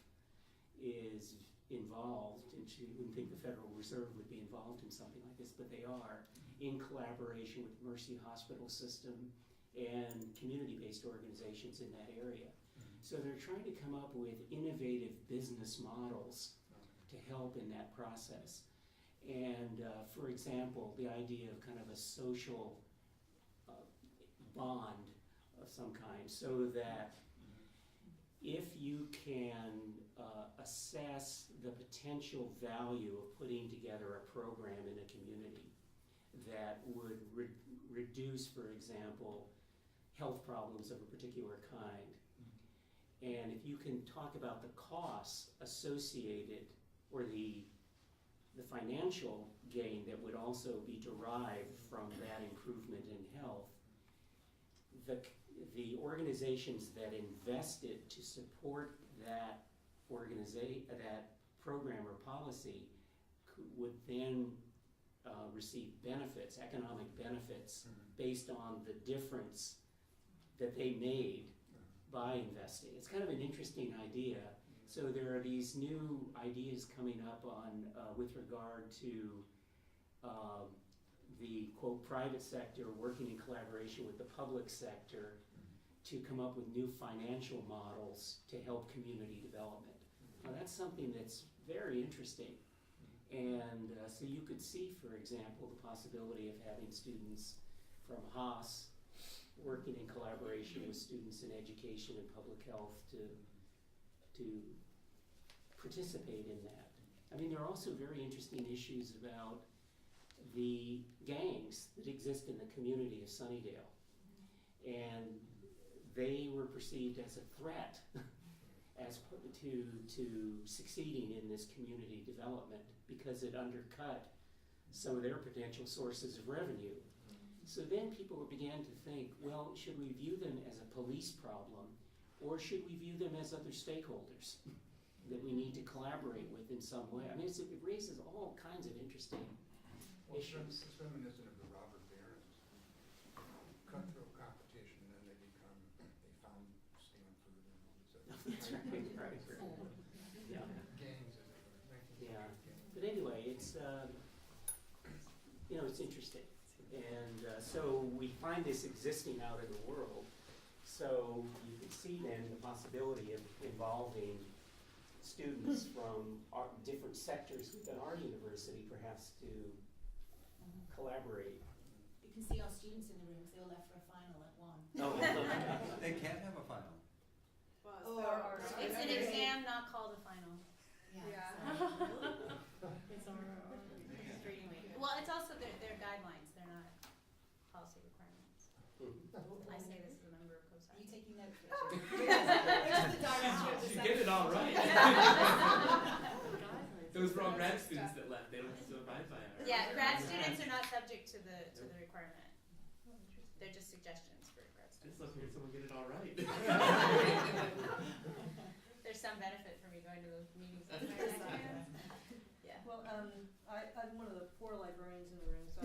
is involved, and you wouldn't think the Federal Reserve would be involved in something like this, but they are, in collaboration with Mercy Hospital System and community-based organizations in that area. So they're trying to come up with innovative business models to help in that process. And for example, the idea of kind of a social bond of some kind, so that if you can assess the potential value of putting together a program in a community that would reduce, for example, health problems of a particular kind, and if you can talk about the costs associated, or the financial gain that would also be derived from that improvement in health, the organizations that invested to support that that program or policy would then receive benefits, economic benefits, based on the difference that they made by investing. It's kind of an interesting idea. So there are these new ideas coming up on with regard to the quote private sector working in collaboration with the public sector to come up with new financial models to help community development. Now that's something that's very interesting. And so you could see, for example, the possibility of having students from Haas working in collaboration with students in education and public health to participate in that. I mean, there are also very interesting issues about the gangs that exist in the community of Sunnydale. And they were perceived as a threat as to succeeding in this community development, because it undercut some of their potential sources of revenue. So then people began to think, well, should we view them as a police problem, or should we view them as other stakeholders that we need to collaborate with in some way? I mean, it raises all kinds of interesting issues. It's reminiscent of the robber barons, cutthroat competition, and then they found Stanford and all these other That's right. Yeah. gangs, as it were. Yeah. But anyway, it's it's interesting. And so we find this existing out in the world. So you can see then the possibility of involving students from different sectors within our university, perhaps to collaborate. You can see our students in the room, because they all left for a final at 1. They can't have a final. Well, It's an exam not called a final. Yeah. It's just reading week. Well, it's also their guidelines, they're not policy requirements. I say this as a member of COSAC. Are you taking notes, Richard? Richard's the director of the You get it all right. Guidelines. Those were all grad students that left. They don't have to abide by it. Yeah, grad students are not subject to the requirement. They're just suggestions for grad I just students. love hearing someone get it all right. There's some benefit for me going to those meetings. That's with my grad students. Yeah. Well, I'm one of the 4 librarians in the room, so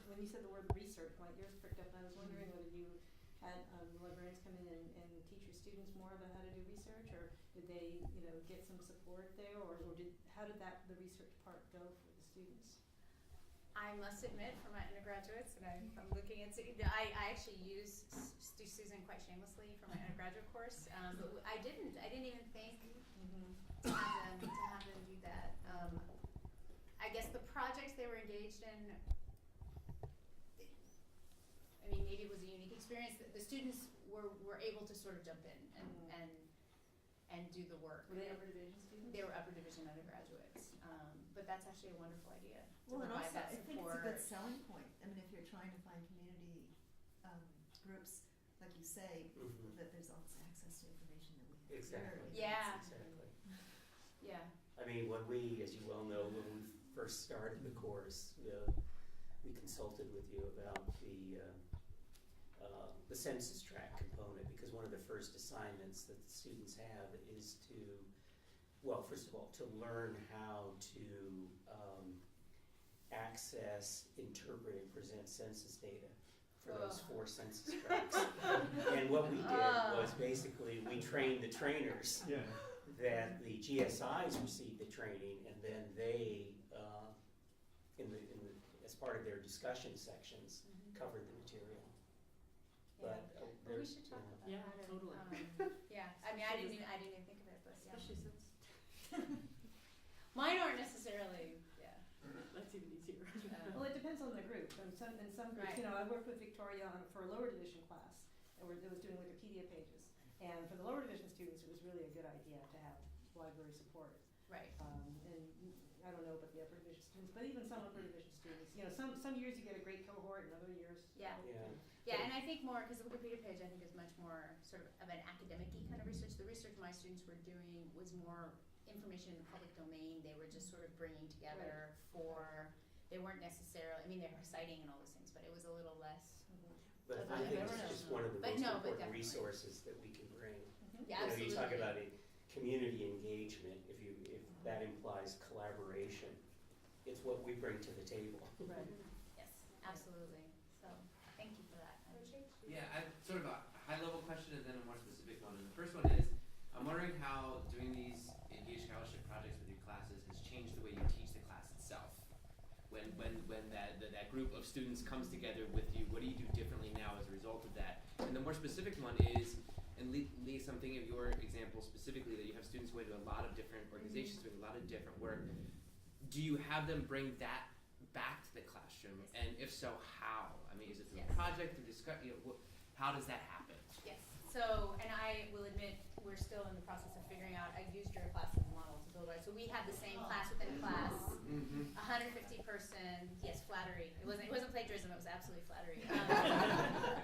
when you said the word research, my ears pricked up, and I was wondering whether you had librarians come in and teach your students more about how to do research, or did they, get some support there, or how did the research part go for the students? I must admit, for my undergraduates, and I'm looking at, I actually use Susan quite shamelessly for my undergraduate course, but I didn't even think to have them do that. I guess the projects they were engaged in, I mean, maybe it was a unique experience. The students were able to sort of jump in and do the work. Were they upper division students? They were upper division undergraduates, but that's actually a wonderful idea. Well, and also, that I think it's a good support. selling point. I mean, if you're trying to find community groups, like you say, that there's always access to information that we have. Exactly. Yeah. Exactly. Yeah. I mean, when we, as you well know, when we first started the course, we consulted with you about the census tract component, because one of the first assignments that the students have is to, well, first of all, to learn how to access, interpret, and present census data for those 4 census tracts. And what we did was basically we trained the trainers that the GSIs received the training, and then they, as part of their discussion sections, covered the material. But we should talk about Yeah, that. totally. Yeah, I mean, I didn't even think of it, but yeah. Especially since Mine aren't necessarily, that's even easier. Well, it depends on the group. In some groups, Right. I worked with Victoria for a lower division class, and it was doing Wikipedia pages. And for the lower division students, it was really a good idea to have library support. right. And I don't know about the upper division students, but even some upper division students, some years you get a great cohort, and other years. Yeah. Yeah, and I think more, because the Wikipedia page I think is much more sort of an academic-y kind of research. The research my students were doing was more information in the public domain. They were just sort of bringing together they weren't necessarily, I mean, they were citing and all those things, but it was a little less. But I think it's just one of the But most no, but important definitely. resources that we can bring. Yeah, absolutely. You talk about community engagement, if that implies collaboration, it's what we bring to the table. Right. Yes, absolutely. So, thank you for that. Yeah, I sort of a high-level question and then a more specific one. And the first one is, I'm wondering how doing these engaged scholarship projects with your classes has changed the way you teach the class itself. When that group of students comes together with you, what do you do differently now as a result of that? And the more specific one is, and Lisa, I'm thinking of your example specifically, that you have students going to a lot of different organizations doing a lot of different work. Do you have them bring that back to the classroom? Yes. And if so, how? I mean, is it through Yes. a project, through discussion? How does that happen? Yes. So, and I will admit, we're still in the process of figuring out, I used your class as a model to build, right? So we had the same class within a class, 150 person, yes, flattery. It wasn't plagiarism, it was absolutely flattery.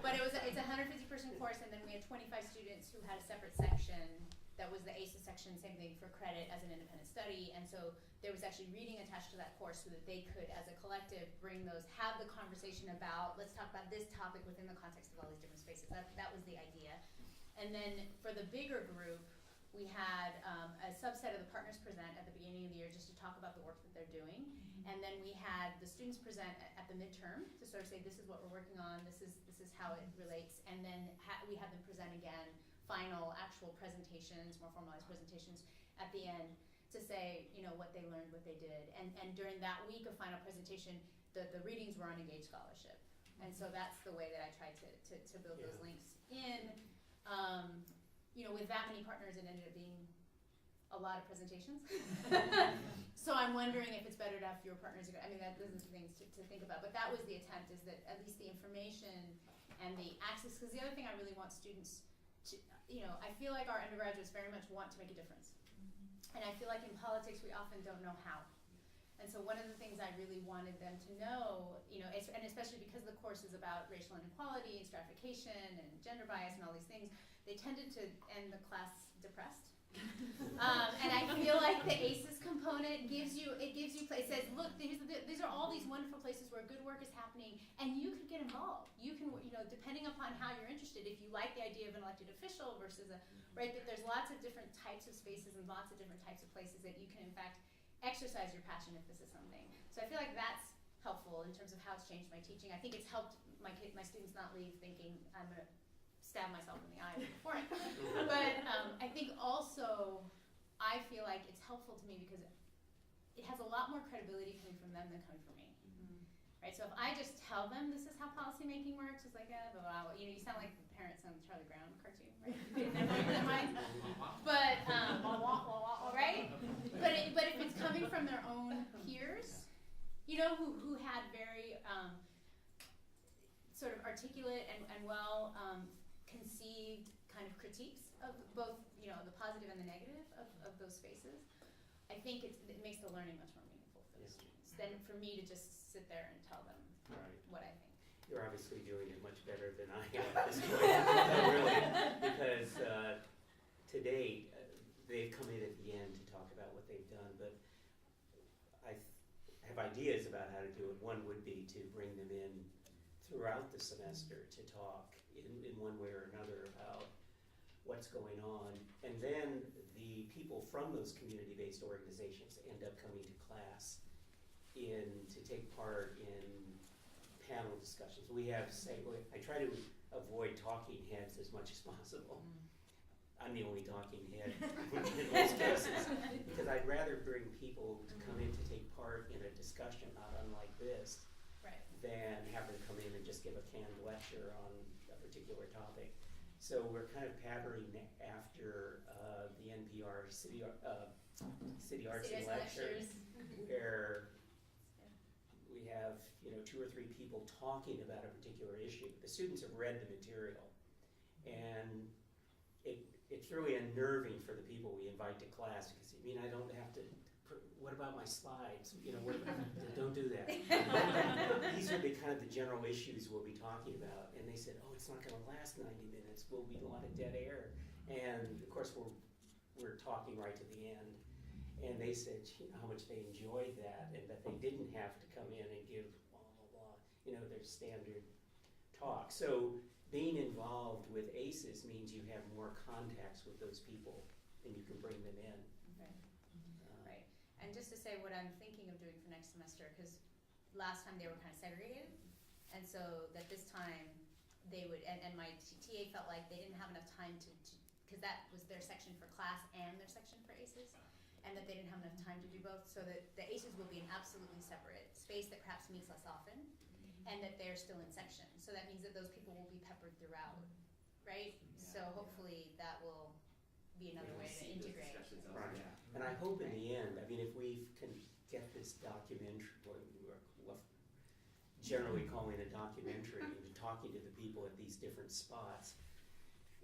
But it's a 150 person course, and then we had 25 students who had a separate section that was the ACES section, same thing for credit as an independent study. And so there was actually reading attached to that course so that they could, as a collective, bring those, have the conversation about, let's talk about this topic within the context of all these different spaces. That was the idea. And then for the bigger group, we had a subset of the partners present at the beginning of the year just to talk about the work that they're doing. And then we had the students present at the midterm to sort of say, this is what we're working on, this is how it relates. And then we had them present again, final actual presentations, more formalized presentations at the end to say, what they learned, what they did. And during that week of final presentation, the readings were on engaged scholarship. And so that's the way that I tried to build those links in. With that many partners, it ended up being a lot of presentations. So I'm wondering if it's better to have fewer partners. I mean, those are things to think about. But that was the attempt, is that at least the information and the access, because the other thing I really want students to, I feel like our undergraduates very much want to make a difference. And I feel like in politics, we often don't know how. And so one of the things I really wanted them to know, and especially because the course is about racial inequality and stratification and gender bias and all these things, they tended to end the class depressed. And I feel like the ACES component it says, look, these are all these wonderful places where good work is happening, and you can get involved. You can, depending upon how you're interested, if you like the idea of an elected official versus right, that there's lots of different types of spaces and lots of different types of places that you can, in fact, exercise your passion if this is something. So I feel like that's helpful in terms of how it's changed my teaching. I think it's helped my students not leave thinking I'm gonna stab myself in the eye before it. But I think also I feel like it's helpful to me because it has a lot more credibility coming from them than coming from me. Right? So if I just tell them this is how policy making works, it's like blah, blah, blah. You know, you sound like the parents on the Charlie Brown cartoon, right? In their minds. But right? But if it's coming from their own peers, you know, who had very sort of articulate and well conceived kind of critiques of both, you know, the positive and the negative of those spaces, I think it makes the learning much more meaningful for the students than for me to just sit there and tell them what I think. You're obviously doing it much better than I am at this point. No, really, because to date, they've come in at the end to talk about what they've done, but I have ideas about how to do it. One would be to bring them in throughout the semester to talk in one way or another about what's going on. And then the people from those community-based organizations end up coming to class to take part in panel discussions. We have, I try to avoid talking heads as much as possible. I'm the only talking head in most cases, because I'd rather bring people to come in to take part in a discussion, not unlike this, than have them come in and just give a canned lecture on a particular topic. So we're kind of patterning after the NPR City Arts and Lectures, where we have, you know, 2 or 3 people talking about a particular issue. The students have read the material, and it's really unnerving for the people we invite to class, because I don't have to. What about my slides? You know, don't do that. These are the kind of the general issues we'll be talking about, and they said, "Oh, it's not going to last 90 minutes. We'll be a lot of dead air." And of course, we're talking right to the end. And they said, you know, how much they enjoyed that, and that they didn't have to come in and give blah blah blah, you know, their standard talk. So being involved with ACES means you have more contacts with those people, and you can bring them in. Right. And just to say what I'm thinking of doing for next semester, because last time they were kind of segregated, and so that this time they would, and my TA felt like they didn't have enough time to because that was their section for class and their section for ACES, and that they didn't have enough time to do both, so that the ACES will be an absolutely separate space that perhaps meets less often, and that they're still in section. So that means that those people will be peppered throughout, right? So hopefully that will be another way to integrate. Right. And I hope in the end, if we can get this documentary, what we're generally calling a documentary, into talking to the people at these different spots,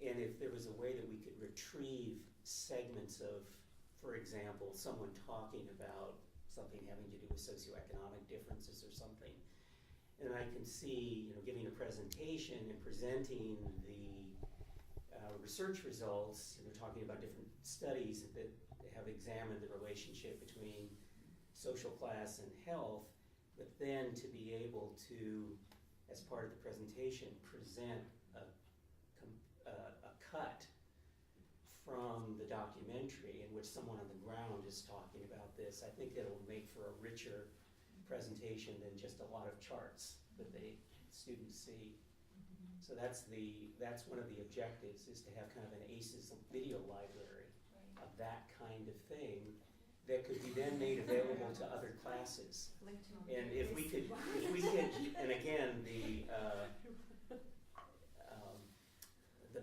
and if there was a way that we could retrieve segments of, for example, someone talking about something having to do with socioeconomic differences or something, and I can see, you know, giving a presentation and presenting the research results, and they're talking about different studies that have examined the relationship between social class and health, but then to be able to, as part of the presentation, present a cut from the documentary in which someone on the ground is talking about this. I think it'll make for a richer presentation than just a lot of charts that the students see. So that's one of the objectives, is to have kind of an ACES video library of that kind of thing that could be then made available to other classes. And if we could, and again, the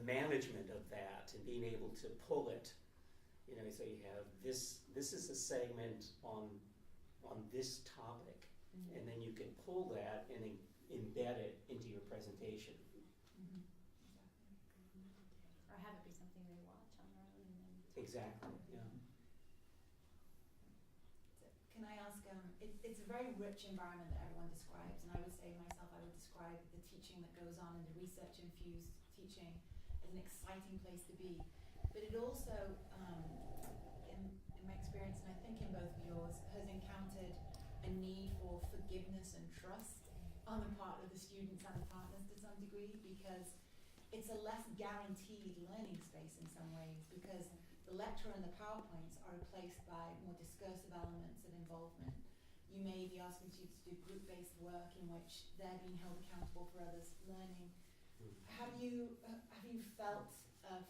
management of that and being able to pull it, you know, so you have this is a segment on this topic, and then you can pull that and embed it into your presentation. Or have it be something they watch on their own and then Exactly, yeah. Can I ask, it's a very rich environment that everyone describes, and I would say myself, I would describe the teaching that goes on and the research-infused teaching as an exciting place to be. But it also, in my experience, and I think in both of yours, has encountered a need for forgiveness and trust on the part of the students and the partners to some degree, because it's a less guaranteed learning space in some ways, because the lecture and the PowerPoints are replaced by more discursive elements of involvement. You may be asking students to do group-based work in which they're being held accountable for others' learning. Have you felt,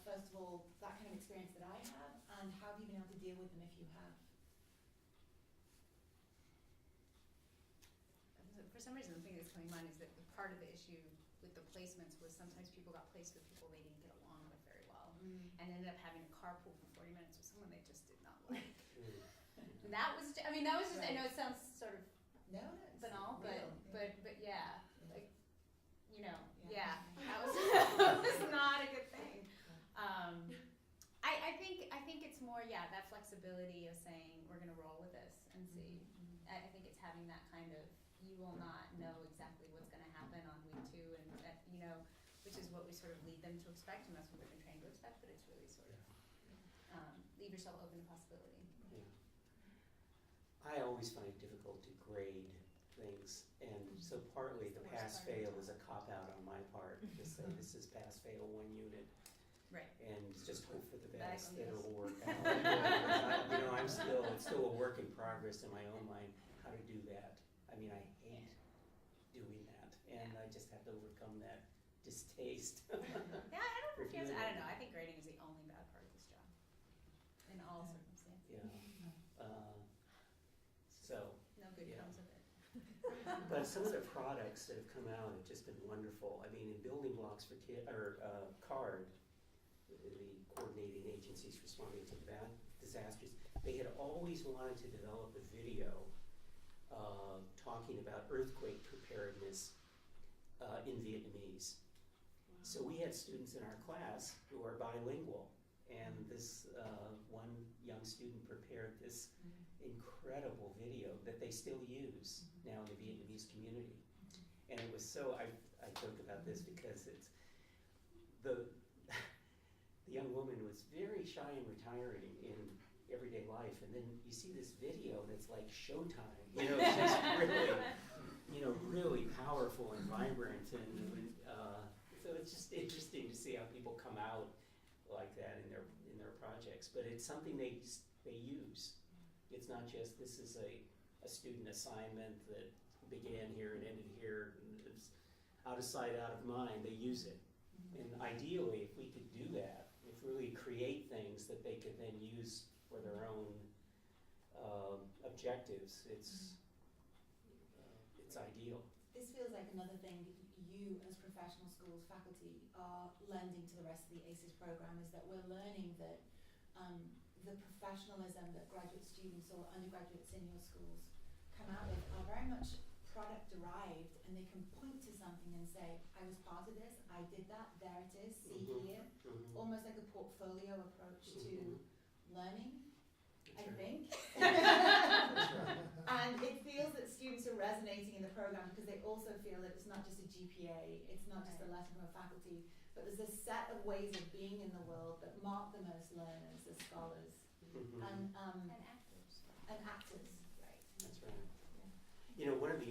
first of all, that kind of experience that I have, and how have you been able to deal with them if you have? For some reason, the thing that's coming to mind is that part of the issue with the placements was sometimes people got placed with people they didn't get along with very well, and ended up having a carpool for 40 minutes with someone they just did not like. And that was, I mean, that was just, I know it sounds sort of banal, but yeah, like, you know, yeah, that was, that was not a good thing. I think it's more, that flexibility of saying, we're gonna roll with this and see. I think it's having that kind of, you will not know exactly what's gonna happen on week 2, and that, you know, which is what we sort of lead them to expect, and that's what they've been trained to expect, but it's really sort of, leave yourself open to possibility. Yeah. I always find it difficult to grade things, and so partly the pass-fail is a cop-out on my part to say this is pass-fail 1 unit. Right. And just hope for the That best yes. that it'll work out. You know, it's still a work in progress in my own mind, how to do that. I mean, I hate doing that, and I just have to overcome that distaste. Yeah, I don't know if I don't know, I think grading is the only bad part of this job, in all circumstances. Yeah. So. No good comes of it. But some of the products that have come out have just been wonderful. I mean, in Building Blocks for CARD, the coordinating agencies responding to disasters, they had always wanted to develop a video talking about earthquake preparedness in Vietnamese. So we had students in our class who are bilingual, and this one young student prepared this incredible video that they still use now in the Vietnamese community. And it was so, I joke about this because it's, the young woman was very shy and retiring in everyday life, and then you see this video that's like showtime, you know, it's just really, you know, really powerful and vibrant, and so it's just interesting to see how people come out like that in their projects. But it's something they use. It's not just this is a student assignment that began here and ended here, and it's out of sight, out of mind. They use it, and ideally, if we could do that, if really create things that they could then use for their own objectives, it's ideal. This feels like another thing you as professional schools faculty are lending to the rest of the ACES program, is that we're learning that the professionalism that graduate students or undergraduates in your schools come out with are very much product derived, and they can point to something and say, I was part of this, I did that, there it is, see here. Almost like a portfolio approach to learning, I think. And it feels that students are resonating in the program because they also feel that it's not just a GPA, it's not just a letter from a faculty, but there's a set of ways of being in the world that mark them as learners, as scholars, and actors. And actors, right. That's right. You know, one of the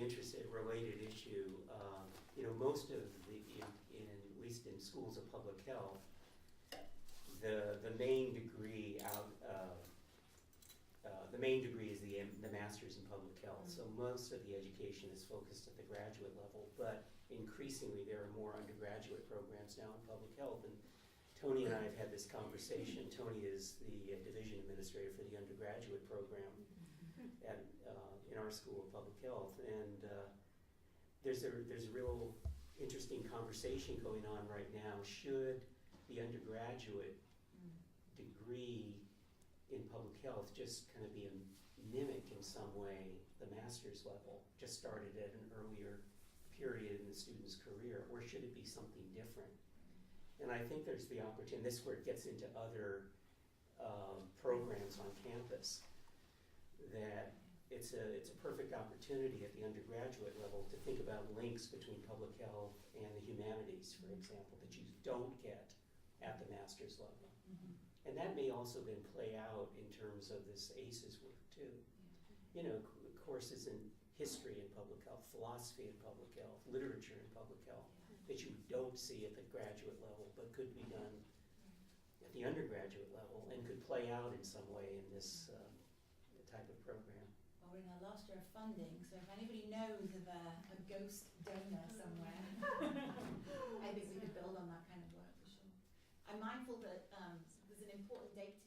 related issue, you know, most of at least in schools of public health, the main degree is the master's in public health. So most of the education is focused at the graduate level, but increasingly there are more undergraduate programs now in public health. And Tony and I have had this conversation. Tony is the division administrator for the undergraduate program at in our School of Public Health, and there's a real interesting conversation going on right now. Should the undergraduate degree in public health just kind of be a mimic in some way the master's level, just started at an earlier period in the student's career, or should it be something different? And I think there's the opportunity, this is where it gets into other programs on campus, that it's a perfect opportunity at the undergraduate level to think about links between public health and the humanities, for example, that you don't get at the master's level. And that may also then play out in terms of this ACES work too. You know, courses in history in public health, philosophy in public health, literature in public health, that you don't see at the graduate level, but could be done at the undergraduate level and could play out in some way in this type of program. Well, we're in our last year of funding, so if anybody knows of a ghost donor somewhere, I think we could build on that kind of work for sure. I'm mindful that there's an important date